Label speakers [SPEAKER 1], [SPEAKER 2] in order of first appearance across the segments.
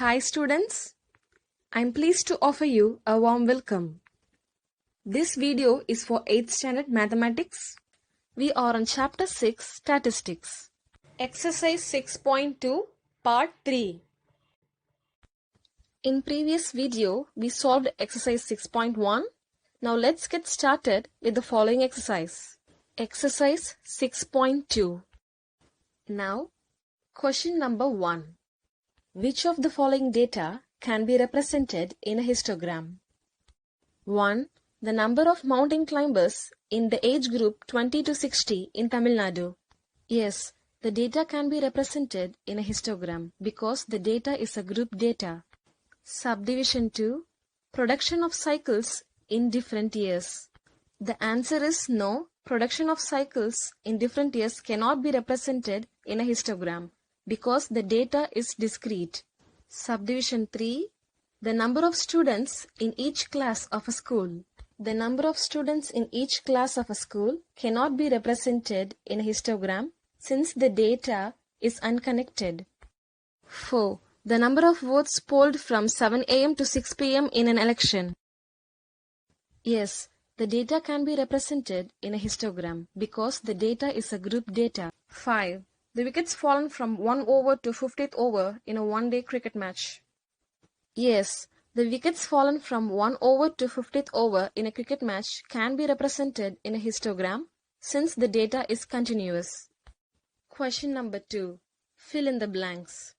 [SPEAKER 1] Hi students, I'm pleased to offer you a warm welcome. This video is for 8th standard mathematics. We are on chapter 6 statistics. Exercise 6.2 part 3. In previous video we solved exercise 6.1. Now let's get started with the following exercise. Exercise 6.2. Now question number 1. Which of the following data can be represented in a histogram? 1. The number of mountain climbers in the age group 20 to 60 in Tamil Nadu. Yes, the data can be represented in a histogram because the data is a group data. Subdivision 2. Production of cycles in different years. The answer is no. Production of cycles in different years cannot be represented in a histogram because the data is discrete. Subdivision 3. The number of students in each class of a school. The number of students in each class of a school cannot be represented in a histogram since the data is unconnected. 4. The number of votes polled from 7 a.m. to 6 p.m. in an election. Yes, the data can be represented in a histogram because the data is a group data. 5. The wickets fallen from 1 over to 50th over in a one-day cricket match. Yes, the wickets fallen from 1 over to 50th over in a cricket match can be represented in a histogram since the data is continuous. Question number 2. Fill in the blanks.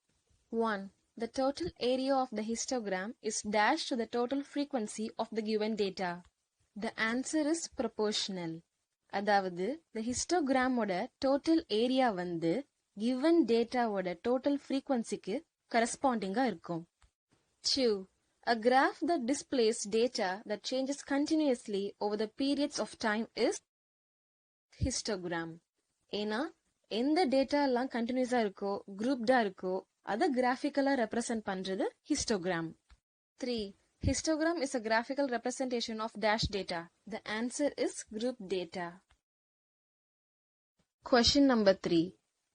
[SPEAKER 1] 1. The total area of the histogram is dashed to the total frequency of the given data. The answer is proportional. அதாவது the histogram ஓட total area வந்து given data ஓட total frequency-க்கு corresponding-ஆ இருக்கும். 2. A graph that displays data that changes continuously over the periods of time is histogram. ஏன்னா எந்த data எல்லாம் கண்டினியூஸா இருக்கோ குரூப்டா இருக்கோ அதை கிராஃபிக்கலா ரெப்ரசன்ட் பண்றது histogram. 3. Histogram is a graphical representation of dash data. The answer is group data. Question number 3.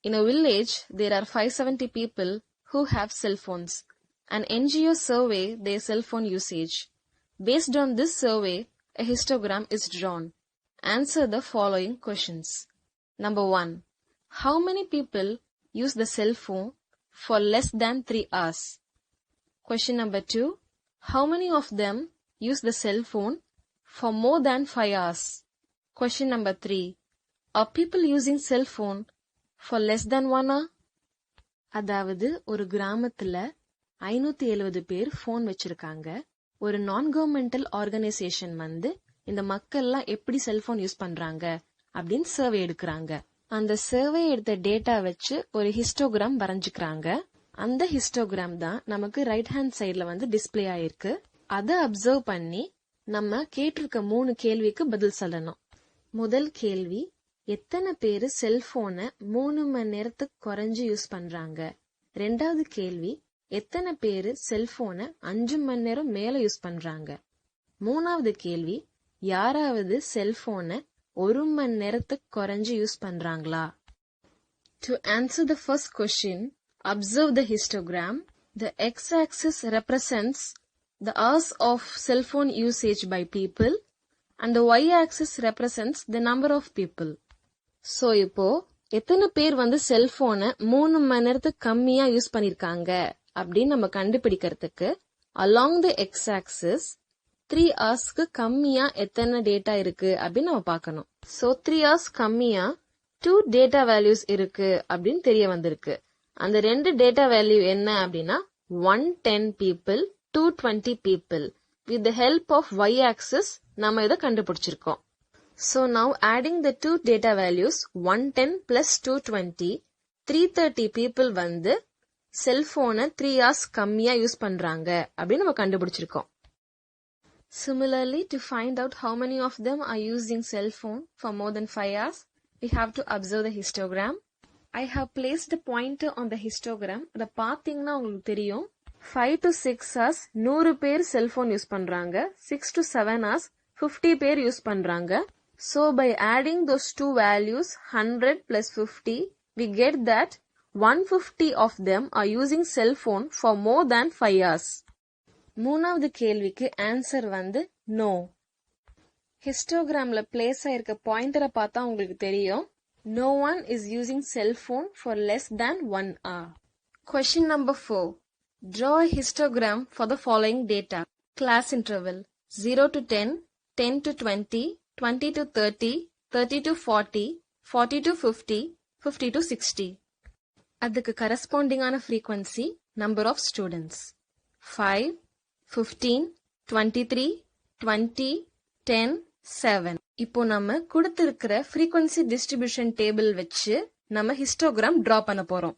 [SPEAKER 1] In a village, there are 570 people who have cell phones. An NGO survey their cell phone usage. Based on this survey, a histogram is drawn. Answer the following questions. Number 1. How many people use the cell phone for less than 3 hours? Question number 2. How many of them use the cell phone for more than 5 hours? Question number 3. Are people using cell phone for less than 1 hour? அதாவது ஒரு கிராமத்துல 570 பேர் phone வச்சிருக்காங்க. ஒரு நான் governmental organisation வந்து இந்த மக்கள்லாம் எப்படி செல்போன் யூஸ் பண்றாங்க அப்படின்னு சர்வே எடுக்கிறாங்க. அந்த சர்வே எடுத்த டேட்டா வச்சு ஒரு ஹிஸ்டோகிராம் வரைஞ்சுக்கிறாங்க. அந்த ஹிஸ்டோகிராம் தான் நமக்கு ரைட் ஹேண்ட் சைட்ல வந்து டிஸ்பிளே ஆயிருக்கு. அதை அப்சர்வ் பண்ணி நம்ம கேட்டிருக்க 3 கேள்விக்கு பதில் சொல்லணும். முதல் கேள்வி, எத்தனை பேரு செல்போனை 3 மணி நேரத்துக்கு குறைஞ்சு யூஸ் பண்றாங்க? ரெண்டாவது கேள்வி, எத்தனை பேரு செல்போனை 5 மணி நேரம் மேல யூஸ் பண்றாங்க? மூணாவது கேள்வி, யாராவது செல்போனை 1 மணி நேரத்துக்கு குறைஞ்சு யூஸ் பண்றாங்களா? To answer the first question, observe the histogram. The x-axis represents the hours of cell phone usage by people and the y-axis represents the number of people. So இப்போ எத்தனை பேர் வந்து செல்போனை 3 மணி நேரத்துக்கு கம்மியா யூஸ் பண்ணிருக்காங்க அப்படின்னு நம்ம கண்டுபிடிக்கிறதுக்கு along the x-axis 3 ஹவர்ஸ்க்கு கம்மியா எத்தனை டேட்டா இருக்கு அப்படின்னு நம்ம பார்க்கணும். So 3 hours கம்மியா 2 டேட்டா வேல்யூஸ் இருக்கு அப்படின்னு தெரிய வந்திருக்கு. அந்த 2 டேட்டா வேல்யூ என்ன அப்படின்னா 110 people, 220 people. With the help of y-axis நம்ம இதை கண்டுபிடிச்சிருக்கோம். So now adding the 2 data values 110 plus 220, 330 people வந்து செல்போனை 3 hours கம்மியா யூஸ் பண்றாங்க அப்படின்னு நம்ம கண்டுபிடிச்சிருக்கோம். Similarly, to find out how many of them are using cell phone for more than 5 hours, we have to observe the histogram. I have placed a pointer on the histogram. அதை பார்த்தீங்கன்னா உங்களுக்கு தெரியும் 5 to 6 hours 100 பேர் cellphone use பண்றாங்க. 6 to 7 hours 50 பேர் use பண்றாங்க. So by adding those two values 100 plus 50, we get that 150 of them are using cell phone for more than 5 hours. மூணாவது கேள்விக்கு ஆன்சர் வந்து no. ஹிஸ்டோகிராம்ல பிளேஸ் ஆயிருக்க பாயிண்டரை பார்த்தா உங்களுக்கு தெரியும். No one is using cell phone for less than 1 hour. Question number 4. Draw a histogram for the following data. Class interval 0 to 10, 10 to 20, 20 to 30, 30 to 40, 40 to 50, 50 to 60. அதுக்கு corresponding ஆன frequency, number of students. 5, 15, 23, 20, 10, 7. இப்போ நம்ம கொடுத்திருக்கிற frequency distribution table வச்சு நம்ம histogram draw பண்ண போறோம்.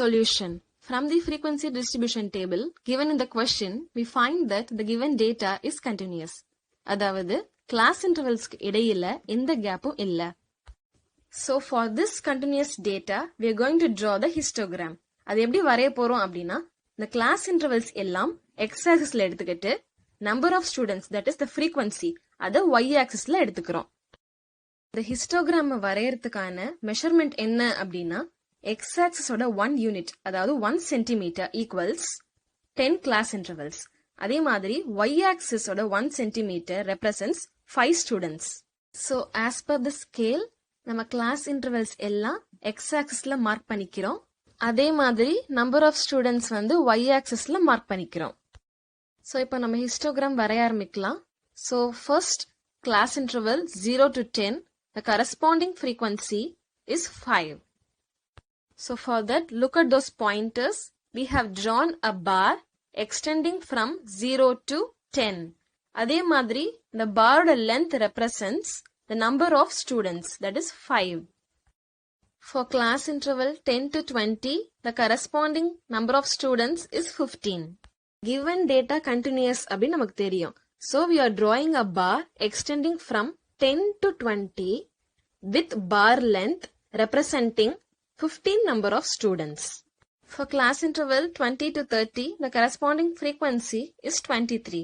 [SPEAKER 1] Solution. From the frequency distribution table given in the question, we find that the given data is continuous. அதாவது class intervalsக்கு இடையில எந்த கேப்பும் இல்ல. So for this continuous data, we are going to draw the histogram. அது எப்படி வரைய போறோம் அப்படின்னா, the class intervals எல்லாம் x-axisல எடுத்துக்கிட்டு, number of students, that is the frequency, அதை y-axisல எடுத்துக்கிறோம். இந்த histogram வரையறதுக்கான measurement என்ன அப்படின்னா, x-axis ஓட 1 unit, அதாவது 1 centimeter equals 10 class intervals. அதே மாதிரி y-axis ஓட 1 centimeter represents 5 students. So as per the scale, நம்ம class intervals எல்லாம் x-axisல மார்க் பண்ணிக்கிறோம். அதே மாதிரி number of students வந்து y-axisல மார்க் பண்ணிக்கிறோம். So இப்போ நம்ம histogram வரைய ஆரம்பிக்கலாம். So first class interval 0 to 10, the corresponding frequency is 5. So for that, look at those pointers. We have drawn a bar extending from 0 to 10. அதே மாதிரி the bar length represents the number of students, that is 5. For class interval 10 to 20, the corresponding number of students is 15. Given data continuous அப்படின்னு நமக்கு தெரியும். So we are drawing a bar extending from 10 to 20 with bar length representing 15 number of students. For class interval 20 to 30, the corresponding frequency is 23.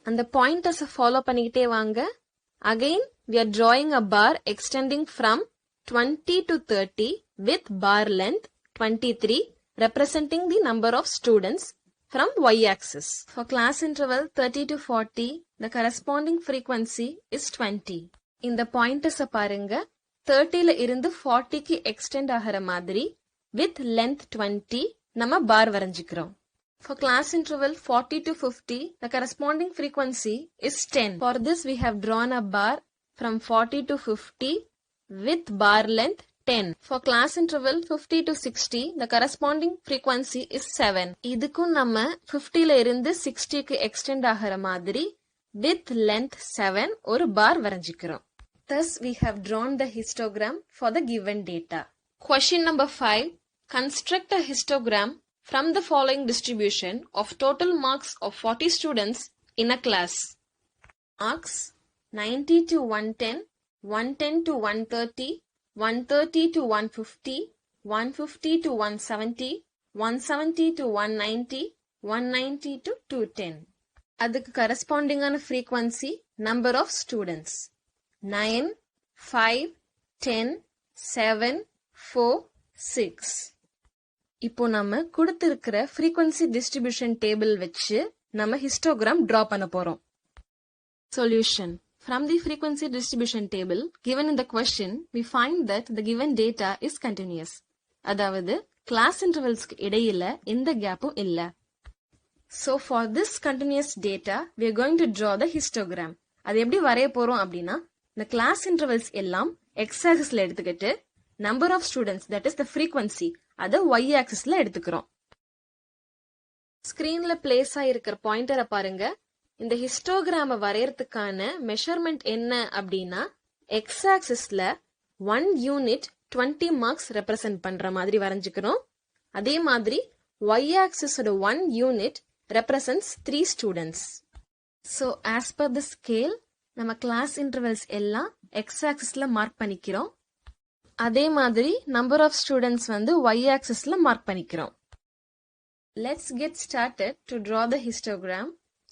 [SPEAKER 1] And the pointers follow பண்ணிக்கிட்டே வாங்க. Again, we are drawing a bar extending from 20 to 30 with bar length 23 representing the number of students from y-axis. For class interval 30 to 40, the corresponding frequency is 20. இந்த pointers பாருங்க. 30ல இருந்து 40க்கு extend ஆகிற மாதிரி with length 20 நம்ம bar வரைஞ்சிக்கிறோம். For class interval 40 to 50, the corresponding frequency is 10. For this, we have drawn a bar from 40 to 50 with bar length 10. For class interval 50 to 60, the corresponding frequency is 7. இதுக்கும் நம்ம 50ல இருந்து 60க்கு extend ஆகிற மாதிரி with length 7 ஒரு bar வரைஞ்சிக்கிறோம். Thus, we have drawn the histogram for the given data. Question number 5. Construct a histogram from the following distribution of total marks of 40 students in a class. Marks 90 to 110, 110 to 130, 130 to 150, 150 to 170, 170 to 190, 190 to 210. அதுக்கு corresponding ஆன frequency, number of students. 9, 5, 10, 7, 4, 6. இப்போ நம்ம கொடுத்திருக்கிற frequency distribution table வச்சு நம்ம histogram draw பண்ண போறோம். Solution. From the frequency distribution table given in the question, we find that the given data is continuous. அதாவது class intervalsக்கு இடையில எந்த கேப்பும் இல்ல. So for this continuous data, we are going to draw the histogram. அது எப்படி வரைய போறோம் அப்படின்னா, the class intervals எல்லாம் x-axisல எடுத்துக்கிட்டு number of students, that is the frequency, அதை y-axisல எடுத்துக்கிறோம். ஸ்கிரீன்ல பிளேஸ் ஆயிருக்கிற பாயிண்டரை பாருங்க. இந்த ஹிஸ்டோகிராம வரையறதுக்கான மெஷர்மெண்ட் என்ன அப்படின்னா, x-axisல 1 யூனிட் 20 மார்க்ஸ் ரெப்ரசன்ட் பண்ற மாதிரி வரைஞ்சுக்கிறோம். அதே மாதிரி y-axisோட 1 unit represents 3 students. So as per the scale, நம்ம class intervals எல்லாம் x-axisல மார்க் பண்ணிக்கிறோம். அதே மாதிரி number of students வந்து y-axisல மார்க் பண்ணிக்கிறோம். Let's get started to draw the histogram.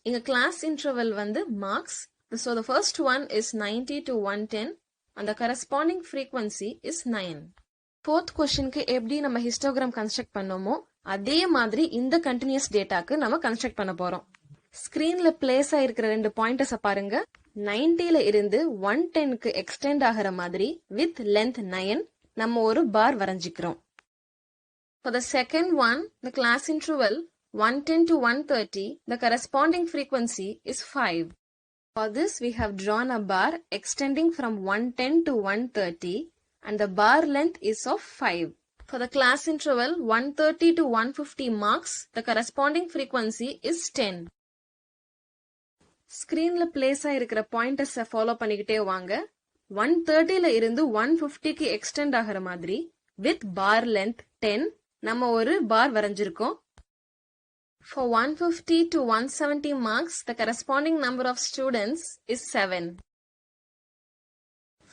[SPEAKER 1] இங்க class interval வந்து marks. So the first one is 90 to 110 and the corresponding frequency is 9. fourth questionக்கு எப்படி நம்ம ஹிஸ்டோகிராம் கன்ஸ்ட்ரக்ட் பண்ணோமோ அதே மாதிரி இந்த கண்டினியூஸ் டேட்டாக்கு நம்ம கன்ஸ்ட்ரக்ட் பண்ண போறோம். ஸ்கிரீன்ல பிளேஸ் ஆயிருக்கிற ரெண்டு பாயிண்டர்ஸ பாருங்க. 90ல இருந்து 110க்கு எக்ஸ்டெண்ட் ஆகிற மாதிரி வித் லென்த் 9 நம்ம ஒரு பார் வரைஞ்சிக்கிறோம். For the second one, the class interval 110 to 130, the corresponding frequency is 5. For this, we have drawn a bar extending from 110 to 130 and the bar length is of 5. For the class interval 130 to 150 marks, the corresponding frequency is 10. ஸ்கிரீன்ல place ஆயிருக்கிற பாயிண்டர்ஸ follow பண்ணிக்கிட்டே வாங்க. 130ல இருந்து 150க்கு extend ஆகிற மாதிரி with bar length 10 நம்ம ஒரு பார் வரைஞ்சிருக்கோம். For 150 to 170 marks, the corresponding number of students is 7.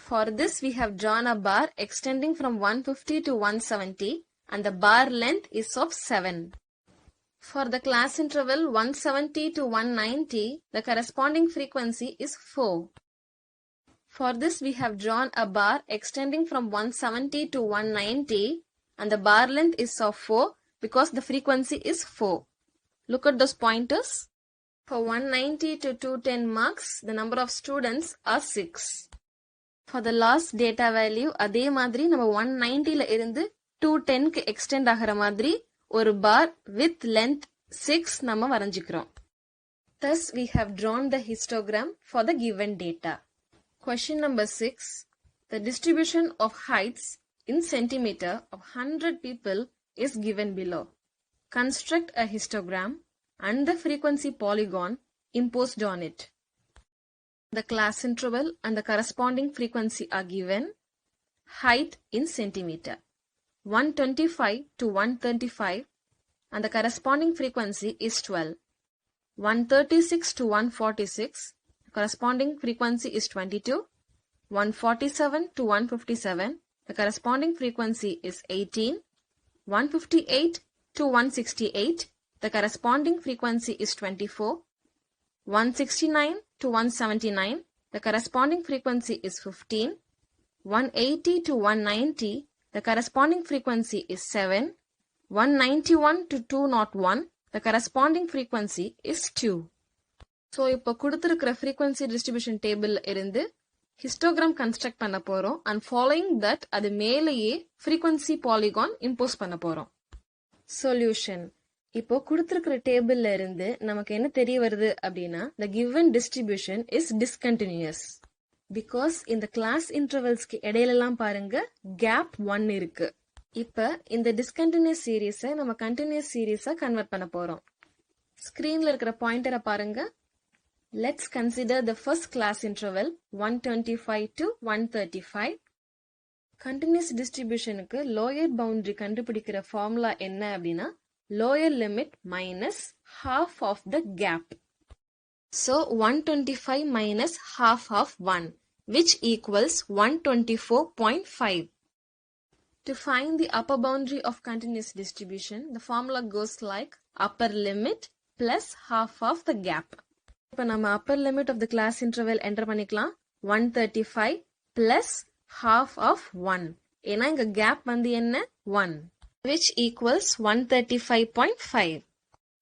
[SPEAKER 1] For this, we have drawn a bar extending from 150 to 170 and the bar length is of 7. For the class interval 170 to 190, the corresponding frequency is 4. For this, we have drawn a bar extending from 170 to 190 and the bar length is of 4 because the frequency is 4. Look at those pointers. For 190 to 210 marks, the number of students are 6. For the last data value, அதே மாதிரி நம்ம 190ல இருந்து 210க்கு extend ஆகிற மாதிரி ஒரு பார் with length 6 நம்ம வரைஞ்சிக்கிறோம். Thus, we have drawn the histogram for the given data. Question number 6. The distribution of heights in centimeter of 100 people is given below. Construct a histogram and the frequency polygon imposed on it. The class interval and the corresponding frequency are given. Height in centimeter 125 to 135 and the corresponding frequency is 12. 136 to 146, the corresponding frequency is 22. 147 to 157, the corresponding frequency is 18. 158 to 168, the corresponding frequency is 24. 169 to 179, the corresponding frequency is 15. 180 to 190, the corresponding frequency is 7. 191 to 201, the corresponding frequency is 2. So, இப்போ கொடுத்திருக்கிற frequency distribution table இருந்து histogram construct பண்ண போறோம் and following that அது மேலேயே frequency polygon impose பண்ண போறோம். Solution. இப்போ கொடுத்திருக்கிற டேபிள்ல இருந்து நமக்கு என்ன தெரிய வருது அப்படின்னா the given distribution is discontinuous. Because இந்த class intervalsக்கு இடையிலலாம் பாருங்க gap 1 இருக்கு. இப்ப இந்த discontinuous series நம்ம continuous series கன்வெர்ட் பண்ண போறோம். ஸ்கிரீன்ல இருக்கிற பாயிண்டரை பாருங்க. Let's consider the first class interval 125 to 135. Continuous distributionக்கு lower boundary கண்டுபிடிக்கிற formula என்ன அப்படின்னா lower limit minus half of the gap. So 125 minus half of 1 which equals 124.5. To find the upper boundary of continuous distribution, the formula goes like upper limit plus half of the gap. இப்போ நம்ம upper limit of the class interval enter பண்ணிக்கலாம் 135 plus half of 1. ஏன்னா இங்க gap வந்து என்ன 1 which equals 135.5.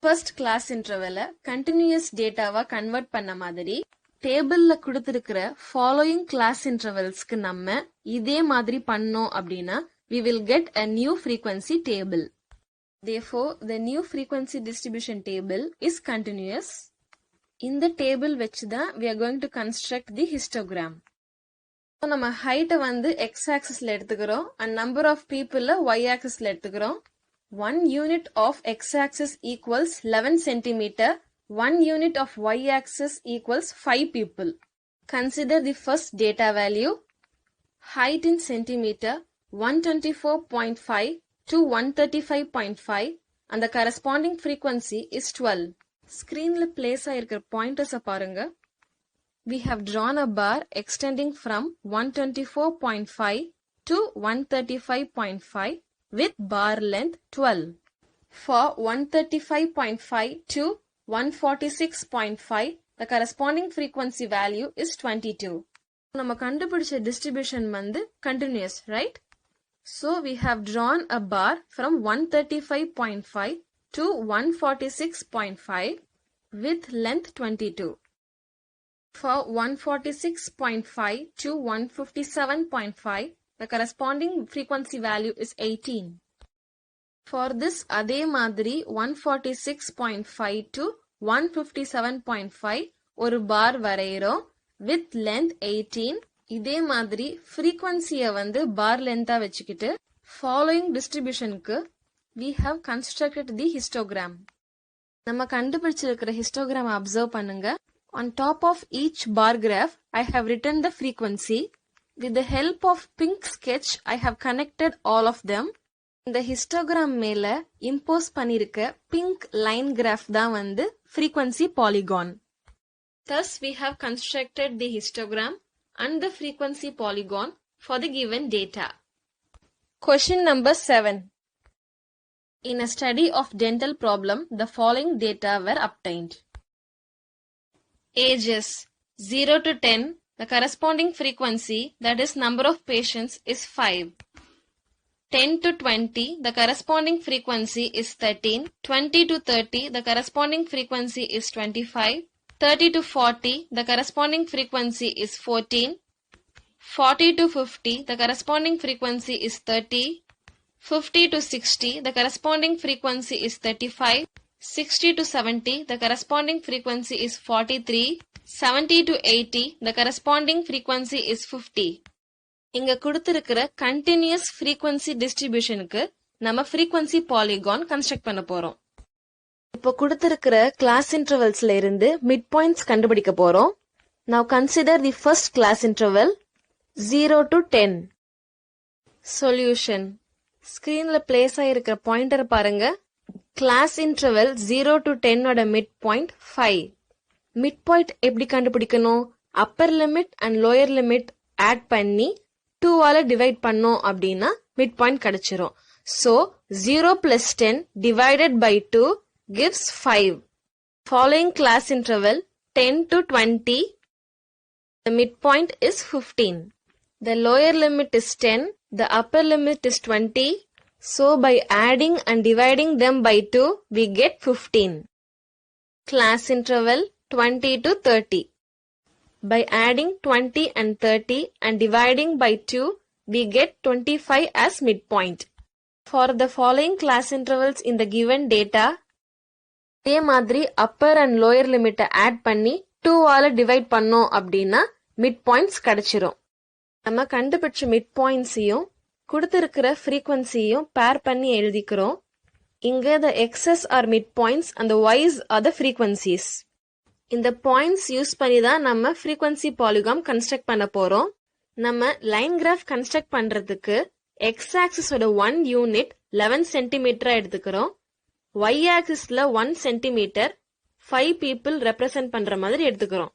[SPEAKER 1] First class interval continuous dataவா convert பண்ண மாதிரி டேபிள்ல கொடுத்திருக்கிற following class intervalsக்கு நம்ம இதே மாதிரி பண்ணோம் அப்படின்னா we will get a new frequency table. Therefore, the new frequency distribution table is continuous. In the table வச்சுதான் we are going to construct the histogram. So, நம்ம height வந்து x-axisல எடுத்துக்கிறோம் and number of peopleல y-axisல எடுத்துக்கிறோம். 1 unit of x-axis equals 11 centimeter. 1 unit of y-axis equals 5 people. Consider the first data value. Height in centimeter 124.5 to 135.5 and the corresponding frequency is 12. Screenல place ஆயிருக்கிற pointers பாருங்க. We have drawn a bar extending from 124.5 to 135.5 with bar length 12. For 135.5 to 146.5, the corresponding frequency value is 22. நம்ம கண்டுபிடிச்ச distribution வந்து continuous, right? So we have drawn a bar from 135.5 to 146.5 with length 22. For 146.5 to 157.5, the corresponding frequency value is 18. For this அதே மாதிரி 146.5 to 157.5 ஒரு bar வரையிறோம் with length 18. இதே மாதிரி frequency-ய வந்து bar length-ஆ வச்சுக்கிட்டு following distribution-க்கு we have constructed the histogram. நம்ம கண்டுபிடிச்சிருக்கிற histogram observe பண்ணுங்க. On top of each bar graph, I have written the frequency. With the help of pink sketch, I have connected all of them. இந்த histogram மேல impose பண்ணிருக்க pink line graph தான் வந்து frequency polygon. Thus, we have constructed the histogram and the frequency polygon for the given data. Question number 7. In a study of dental problem, the following data were obtained. Ages 0 to 10, the corresponding frequency, that is number of patients, is 5. 10 to 20, the corresponding frequency is 13. 20 to 30, the corresponding frequency is 25. 30 to 40, the corresponding frequency is 14. 40 to 50, the corresponding frequency is 30. 50 to 60, the corresponding frequency is 35. 60 to 70, the corresponding frequency is 43. 70 to 80, the corresponding frequency is 50. இங்க கொடுத்திருக்கிற continuous frequency distribution-க்கு நம்ம frequency polygon construct பண்ண போறோம். இப்போ கொடுத்திருக்கிற class intervals-ல இருந்து midpoints கண்டுபிடிக்க போறோம். Now consider the first class interval 0 to 10. Solution. Screen-ல place ஆயிருக்கிற pointer பாருங்க. Class interval 0 to 10 ஓட midpoint 5. Midpoint எப்படி கண்டுபிடிக்கணும்? Upper limit and lower limit add பண்ணி 2 ஆல divide பண்ணோம் அப்படின்னா midpoint கிடைச்சிரும். So 0 plus 10 divided by 2 gives 5. Following class interval 10 to 20, the midpoint is 15. The lower limit is 10, the upper limit is 20. So by adding and dividing them by 2, we get 15. Class interval 20 to 30. By adding 20 and 30 and dividing by 2, we get 25 as midpoint. For the following class intervals in the given data, இதே மாதிரி upper and lower limit add பண்ணி 2 ஆல divide பண்ணோம் அப்படின்னா midpoints கிடைச்சிரும். நம்ம கண்டுபிடிச்ச midpoints-ஐயும் கொடுத்திருக்கிற frequency-யும் pair பண்ணி எழுதிக்கிறோம். இங்க the x's are midpoints and the y's are the frequencies. இந்த points யூஸ் பண்ணி தான் நம்ம frequency polygon construct பண்ண போறோம். நம்ம line graph construct பண்றதுக்கு x-axis ஓட 1 unit 11 cm எடுத்துக்கிறோம். y-axis-ல 1 cm 5 people represent பண்ற மாதிரி எடுத்துக்கிறோம்.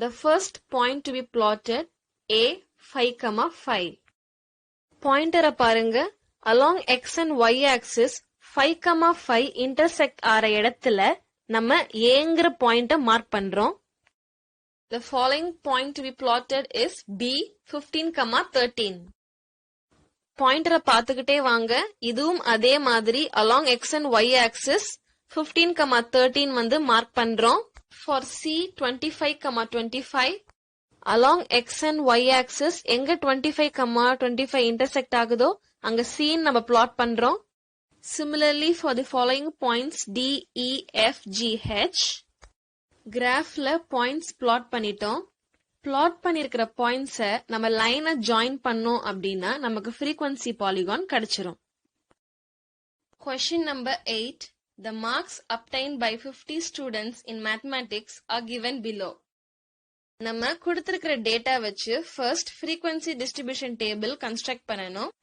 [SPEAKER 1] The first point to be plotted A 5,5. Pointer-அ பாருங்க. Along x and y axis 5,5 intersect ஆற இடத்துல நம்ம Aங்கிற பாயிண்ட மார்க் பண்றோம். The following point to be plotted is B 15,13. பாயிண்டரை பார்த்துக்கிட்டே வாங்க. இதுவும் அதே மாதிரி along x and y axis 15,13 வந்து மார்க் பண்றோம். For C 25,25 along x and y axis எங்க 25,25 intersect ஆகுதோ அங்க C நம்ம plot பண்றோம். Similarly for the following points D, E, F, G, H, graphல points plot பண்ணிட்டோம். plot பண்ணிருக்கிற points-அ நம்ம line-அ join பண்ணோம் அப்படின்னா நமக்கு frequency polygon கிடைச்சிரும். Question number 8. The marks obtained by 50 students in mathematics are given below. நம்ம கொடுத்திருக்கிற data வச்சு first frequency distribution table construct பண்ணணும்.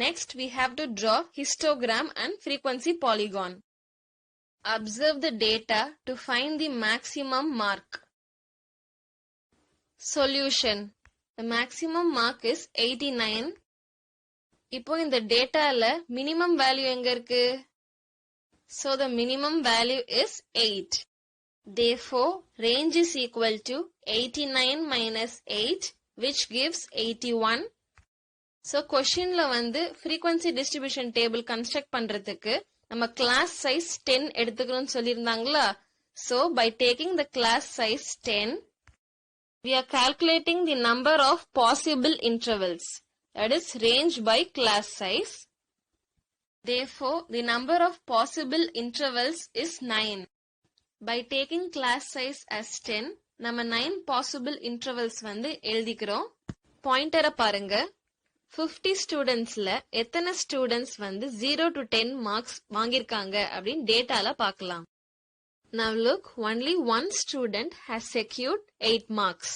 [SPEAKER 1] Next, we have to draw histogram and frequency polygon. Observe the data to find the maximum mark. Solution. The maximum mark is 89. இப்போ இந்த dataல minimum value எங்க இருக்கு? So the minimum value is 8. Therefore, range is equal to 89 minus 8, which gives 81. So questionல வந்து frequency distribution table construct பண்றதுக்கு நம்ம class size 10 எடுத்துக்கணும்னு சொல்லியிருந்தாங்களா? So by taking the class size 10, we are calculating the number of possible intervals. That is range by class size. Therefore, the number of possible intervals is 9. By taking class size as 10, நம்ம 9 possible intervals வந்து எழுதிக்கிறோம். பாயிண்டரை பாருங்க. 50 ஸ்டூடெண்ட்ஸ்ல எத்தனை students வந்து 0 to 10 marks வாங்கியிருக்காங்க அப்படின்னு டேட்டால பார்க்கலாம். Now look, only one student has secured 8 marks.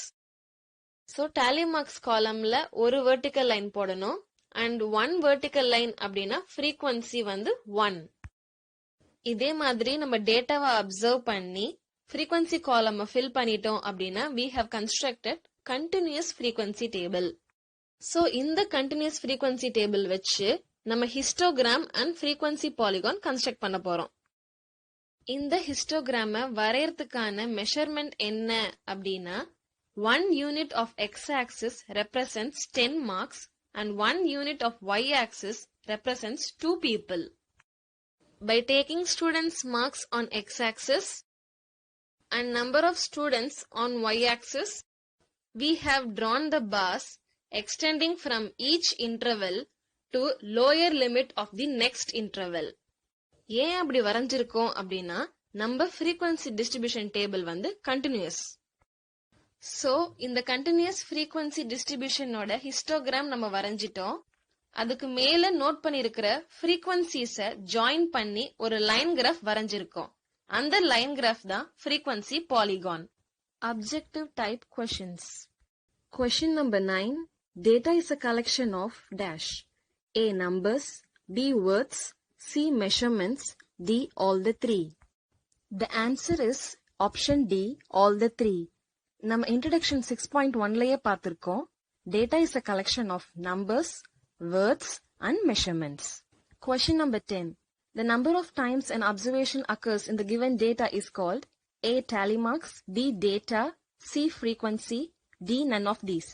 [SPEAKER 1] So tally marks columnல ஒரு vertical line போடணும் and one vertical line அப்படின்னா frequency வந்து 1. இதே மாதிரி நம்ம டேட்டாவை அப்சர்வ் பண்ணி frequency column fill பண்ணிட்டோம் அப்படின்னா we have constructed continuous frequency table. So இந்த continuous frequency table வச்சு நம்ம histogram and frequency polygon construct பண்ண போறோம். இந்த histogram வரையறதுக்கான measurement என்ன அப்படின்னா 1 unit of x-axis represents 10 marks and 1 unit of y-axis represents 2 people. By taking students' marks on x-axis and number of students on y-axis, we have drawn the bars extending from each interval to lower limit of the next interval. ஏன் அப்படி வரைஞ்சிருக்கோம் அப்படின்னா நம்ம frequency distribution table வந்து continuous. So இந்த continuous frequency distribution ஓட histogram நம்ம வரைஞ்சிட்டோம். அதுக்கு மேல நோட் பண்ணிருக்கிற frequencies ஜாயின் பண்ணி ஒரு லைன் கிராஃப் வரைஞ்சிருக்கோம். அந்த லைன் கிராஃப் தான் frequency polygon. Objective type questions. Question number 9. Data is a collection of dash. A. Numbers, B. Words, C. Measurements, D. All the three. The answer is option D. All the three. நம்ம introduction 6.1லயே பார்த்திருக்கோம். Data is a collection of numbers, words and measurements. Question number 10. The number of times an observation occurs in the given data is called A. Tally marks, B. Data, C. Frequency, D. None of these.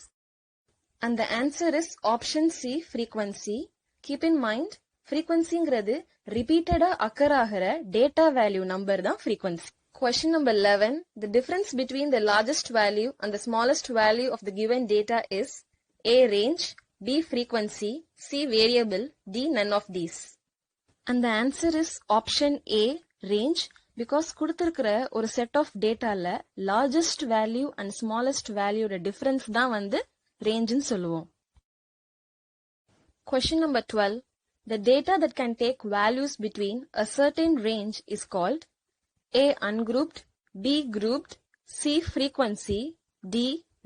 [SPEAKER 1] And the answer is option C. Frequency. Keep in mind, frequencyங்கிறது repeatedா occur ஆகிற data value number தான் frequency. Question number 11. The difference between the largest value and the smallest value of the given data is A. Range, B. Frequency, C. Variable, D. None of these. And the answer is option A. Range, because கொடுத்திருக்கிற ஒரு set of dataல largest value and smallest value difference தான் வந்து range ன்னு சொல்லுவோம். Question number 12. The data that can take values between a certain range is called A. Ungrouped, B. Grouped, C. Frequency, D.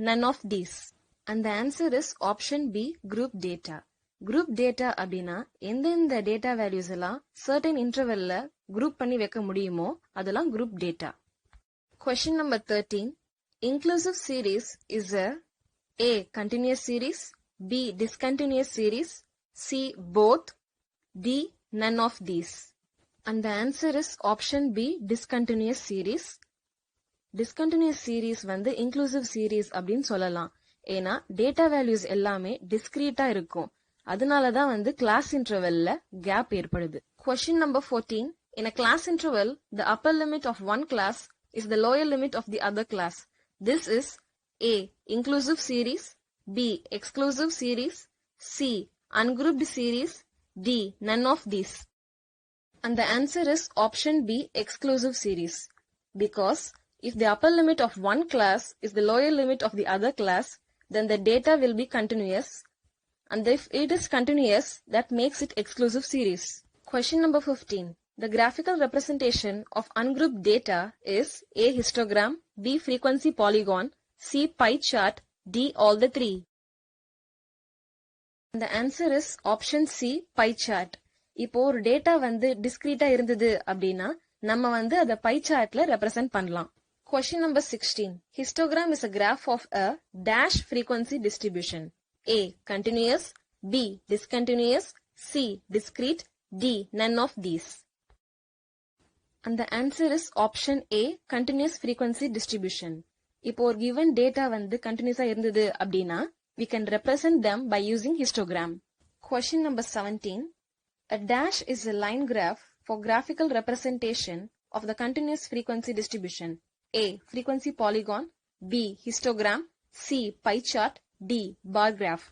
[SPEAKER 1] None of these. And the answer is option B. Group data. Group data அப்படின்னா எந்தெந்த data values எல்லாம் certain intervalல group பண்ணி வைக்க முடியுமோ அதெல்லாம் group data. Question number 13. Inclusive series is a continuous series, B. Discontinuous series, C. Both, D. None of these. And the answer is option B. Discontinuous series. Discontinuous series வந்து inclusive series அப்படின்னு சொல்லலாம். ஏன்னா data values எல்லாமே discreteஆ இருக்கும். அதனாலதான் வந்து class intervalல gap ஏற்படுது. Question number 14. In a class interval, the upper limit of one class is the lower limit of the other class. This is A. Inclusive series, B. Exclusive series, C. Ungrouped series, D. None of these. And the answer is option B. Exclusive series. Because if the upper limit of one class is the lower limit of the other class, then the data will be continuous. And if it is continuous, that makes it exclusive series. Question number 15. The graphical representation of ungrouped data is A. Histogram, B. Frequency polygon, C. Pie chart, D. All the three. And the answer is option C. Pie chart. இப்போ ஒரு data வந்து டிஸ்கிரீட்டா இருந்தது அப்படின்னா நம்ம வந்து அதை by சார்ட்ல represent பண்ணலாம். Question number 16. Histogram is a graph of a dash frequency distribution. A. Continuous, B. Discontinuous, C. Discrete, D. None of these. And the answer is option A. Continuous frequency distribution. இப்போ ஒரு given data வந்து continuous இருந்தது அப்படின்னா We can represent them by using histogram. Question number 17. A dash is a line graph for graphical representation of the continuous frequency distribution. A. Frequency polygon. B. Histogram. C. Pie chart. D. Bar graph.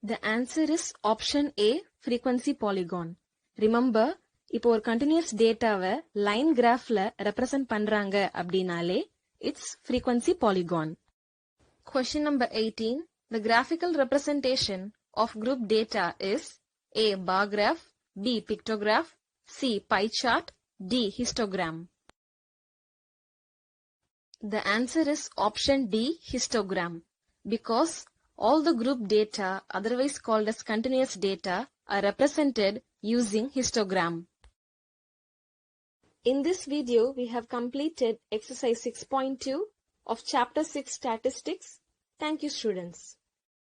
[SPEAKER 1] The answer is option A. Frequency polygon. Remember, இப்போ ஒரு continuous dataவை line graphல represent பண்றாங்க அப்படினாலே it's frequency polygon. Question number 18. The graphical representation of group data is A. Bar graph. B. Pictograph. C. Pie chart. D. Histogram. The answer is option D. Histogram. Because all the group data, otherwise called as continuous data, are represented using histogram. In this video, we have completed exercise 6.2 of chapter 6 statistics. Thank you, students.